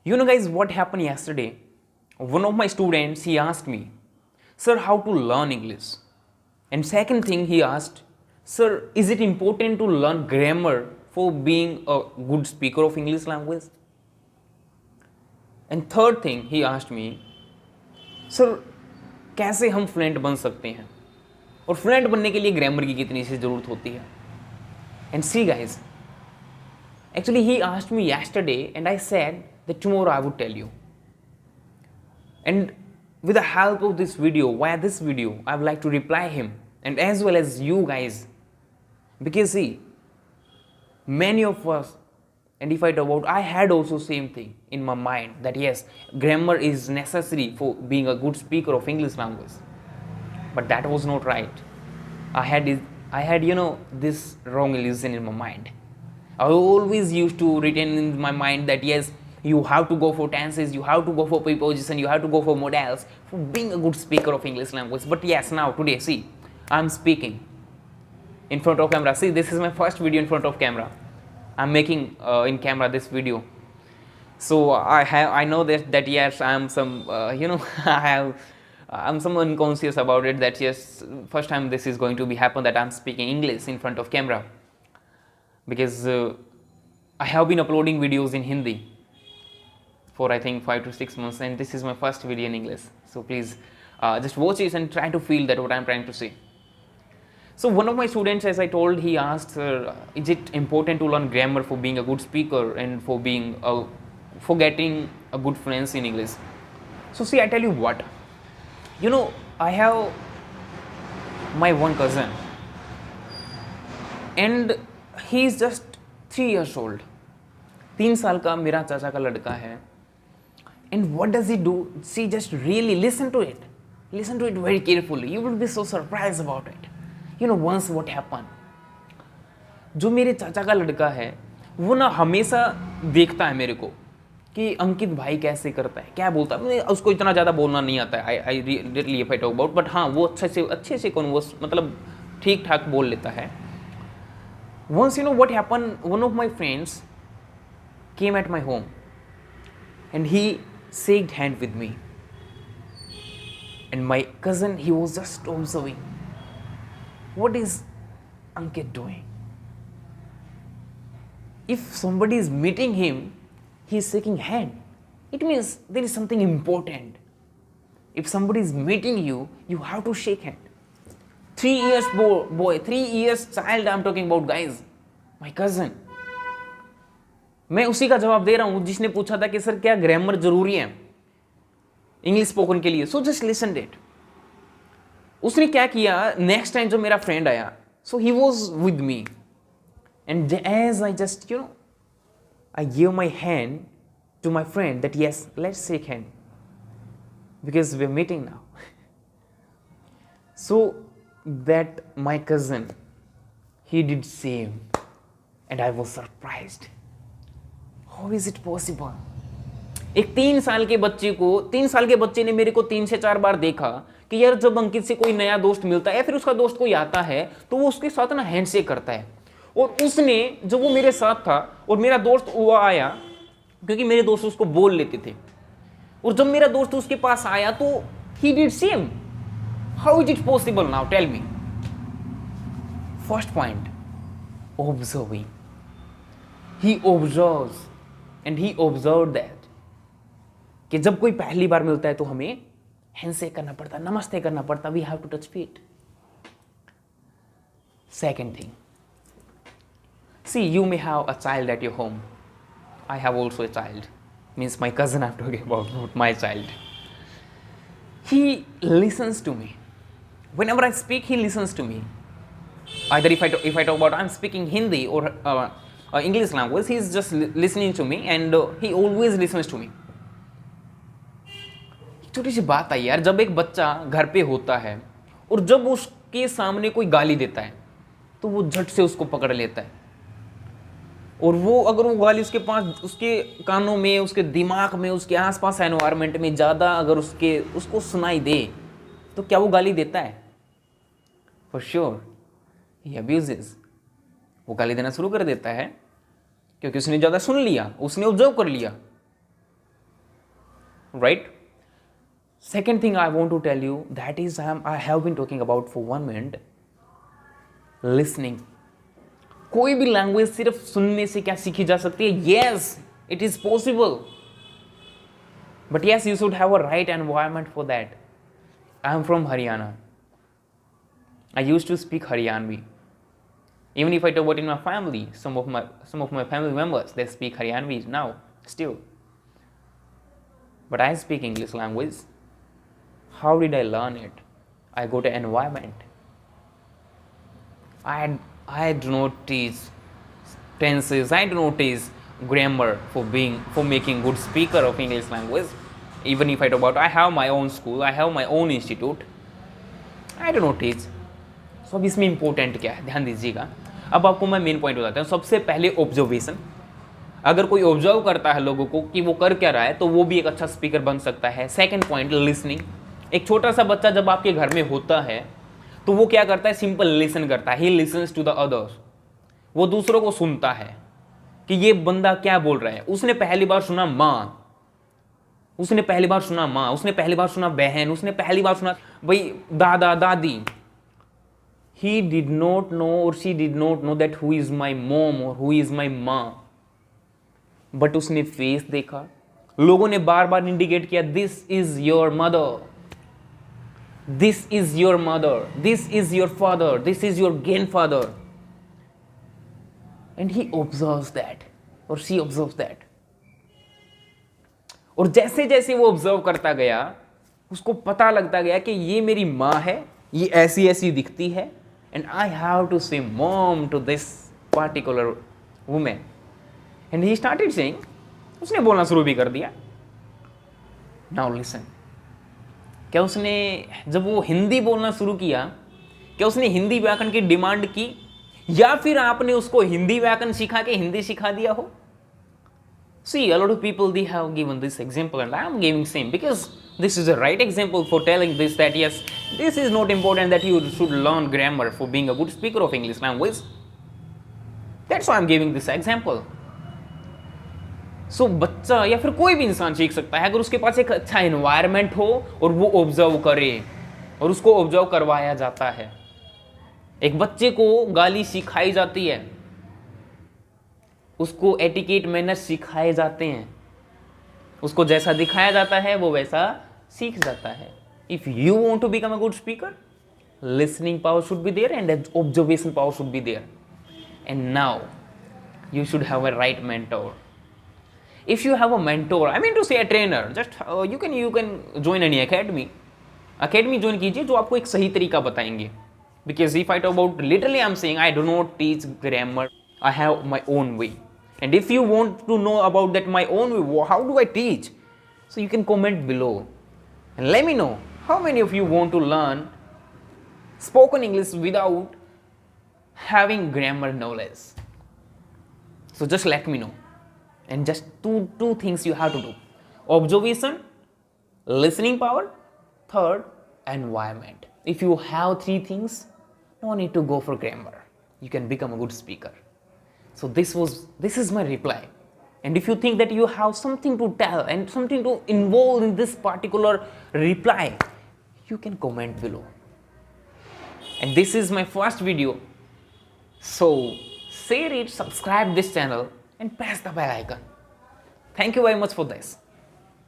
You know, guys, what happened yesterday? One of my students, he asked me, "Sir, how to learn English?" And second thing, he asked, "Sir, is it important to learn grammar for being a good speaker of English language?" And third thing, he asked me, "Sir, कैसे हम fluent बन सकते हैं और fluent बनने के लिए grammar की कितनी सी ज़रूरत होती है?" And see, guys, actually he asked me yesterday and I said that tomorrow I would tell you. And with the help of this video, via this video, I would like to reply him and as well as you guys. Because see, many of us, and if I talk about, I had also same thing in my mind that yes, grammar is necessary for being a good speaker of English language. But that was not right. I had this wrong illusion in my mind. I always used to retain in my mind that yes, you have to go for tenses, you have to go for preposition, you have to go for modals for being a good speaker of English language. But yes, now today, see, I'm speaking in front of camera. See, this is my first video in front of camera. I'm making in camera this video. So I know that yes, I'm some I'm some unconscious about it, that yes, first time this is going to be happen that I'm speaking English in front of camera, because I have been uploading videos in Hindi for I think 5 to 6 months, and this is my first video in English. So please just watch it and try to feel that what I'm trying to say. So one of my students, as I told, he asked, is it important to learn grammar for being a good speaker and for getting a good fluency in English? So see, I tell you what, I have my one cousin and he is just 3 years old. 3 साल का मेरा चाचा का लड़का है. And what does he do? See, just really listen to it very carefully. You will be so surprised about it. Once what happened, जो मेरे चाचा का लड़का है वो ना हमेशा देखता है मेरे को कि अंकित भाई कैसे करता है, क्या बोलता है. उसको इतना ज़्यादा बोलना नहीं आता है, I really if I talk about, but हाँ, वो अच्छे से कॉन्वर्स मतलब ठीक ठाक बोल लेता है. Once what happened, one of my friends came at my home and he shook hand with me, and my cousin, he was just observing, what is Ankit doing? If somebody is meeting him, he is shaking hand, it means there is something important. If somebody is meeting you, you have to shake hand. 3 years boy, 3 years child I'm talking about, guys, my cousin. मैं उसी का जवाब दे रहा हूं जिसने पूछा था कि सर क्या ग्रामर जरूरी है इंग्लिश स्पोकन के लिए. So just listen it. उसने क्या किया, नेक्स्ट टाइम जब मेरा फ्रेंड आया, so he was with me and as I just I give my hand to my friend that yes, let's shake hand because we are meeting now. So that my cousin, he did same and I was surprised. How is it possible? एक 3 साल के बच्चे ने मेरे को 3 से 4 बार देखा कि यार जब अंकित से कोई नया दोस्त मिलता है या फिर उसका दोस्त कोई आता है तो वो उसके साथ ना हैंडशेक करता है. और उसने जब वो मेरे साथ था और मेरा दोस्त वो आया, क्योंकि मेरे दोस्त उसको बोल लेते थे, और जब मेरा दोस्त उसके पास आया तो he did same. How is it possible now? Tell me. First point, observing. He observes and he observed that कि जब कोई पहली बार मिलता है तो हमें हैंडशेक करना पड़ता, नमस्ते करना पड़ता, we have to touch feet. Second thing, see, you may have a child at your home. I have also a child, means my cousin I'm talking about, not my child. He listens to me. Whenever I speak, he listens to me. Either if I talk about I'm speaking Hindi or English language, he is just listening to me and he always listens to me. छोटी सी बात है यार, जब एक बच्चा घर पे होता है और जब उसके सामने कोई गाली देता है तो वो झट से उसको पकड़ लेता है, और वो अगर वो गाली उसके पास, उसके कानों में, उसके दिमाग में, उसके आसपास एनवायरनमेंट में ज़्यादा अगर उसको सुनाई दे तो क्या वो गाली देता है? For sure he abuses. वो गाली देना शुरू कर देता है क्योंकि उसने ज़्यादा सुन लिया, उसने ऑब्जर्व कर लिया. right? Second thing I want to tell you, that is I have been talking about for 1 minute, listening. कोई भी लैंग्वेज सिर्फ सुनने से क्या सीखी जा सकती है? Yes, it is possible, but yes you should have a right environment for that. I am from Haryana. I used to speak Haryanvi. Even if I talk about in my family, some of my family members, they speak Haryanvi now still. But I speak English language. How did I learn it? I go to environment. I do not teach tenses. I do not teach grammar for making good speaker of English language. Even if I talk about, I have my own school, I have my own institute. I do not teach. सो अब इसमें important क्या है, ध्यान दीजिएगा. अब आपको मैं main point बताता हूँ. सबसे पहले ऑब्जर्वेशन. अगर कोई ऑब्जर्व करता है लोगों को कि वो कर क्या रहा है, तो वो भी एक अच्छा स्पीकर बन सकता है. Second point, listening. एक छोटा सा बच्चा जब आपके घर में होता है तो वो क्या करता है? सिंपल लिसन करता है. He listens to the others. वो दूसरों को सुनता है कि ये बंदा क्या बोल रहा है. उसने पहली बार सुना माँ, उसने पहली बार सुना माँ, उसने पहली बार सुना बहन, उसने पहली बार सुना भाई दादा दादी. He did not know or she did not know that who is my mom or who is my माँ. बट उसने फेस देखा. लोगों ने बार बार इंडिकेट किया, this is your mother, this is your mother, this is your father, this is your grandfather. And he observes that और she observes that. और जैसे जैसे वो ऑब्जर्व करता गया, उसको पता लगता गया कि ये मेरी माँ है, ये ऐसी ऐसी दिखती है, and I have to say mom to this particular woman. And he started saying, उसने बोलना शुरू भी कर दिया. Now listen. क्या उसने, जब वो हिंदी बोलना शुरू किया, क्या उसने हिंदी व्याकरण की डिमांड की, या फिर आपने उसको हिंदी व्याकरण सिखा के हिंदी सिखा दिया हो? See, a lot of people, they have given this example and I am giving same because this is a right example for telling this, that yes, this is not important that you should learn grammar for being a good speaker of English language. That's why I am giving this example. So बच्चा या फिर कोई भी इंसान सीख सकता है अगर उसके पास एक अच्छा एनवायरनमेंट हो और वो ऑब्जर्व करे और उसको ऑब्जर्व करवाया जाता है. एक बच्चे को गाली सिखाई जाती है, उसको एटिकेट मैनर्स सिखाए जाते हैं, उसको जैसा दिखाया जाता है वो वैसा सीख जाता है. If you want to become a good speaker, listening power should be there and observation power should be there. And now you should have a right mentor. If you have a mentor, I mean to say a trainer, just you can join any academy join कीजिए जो आपको एक सही तरीका बताएंगे. Because if I talk about, literally I am saying I do not teach grammar. I have my own way. And if you want to know about that my own way, how do I teach? So you can comment below and let me know how many of you want to learn spoken English without having grammar knowledge. So just let me know. And just two things you have to do: observation, listening power, third, environment. If you have 3 things, no need to go for grammar. You can become a good speaker. So this is my reply. And if you think that you have something to tell and something to involve in this particular reply, you can comment below. And this is my first video. So share it, subscribe this channel and press the bell icon. Thank you very much for this.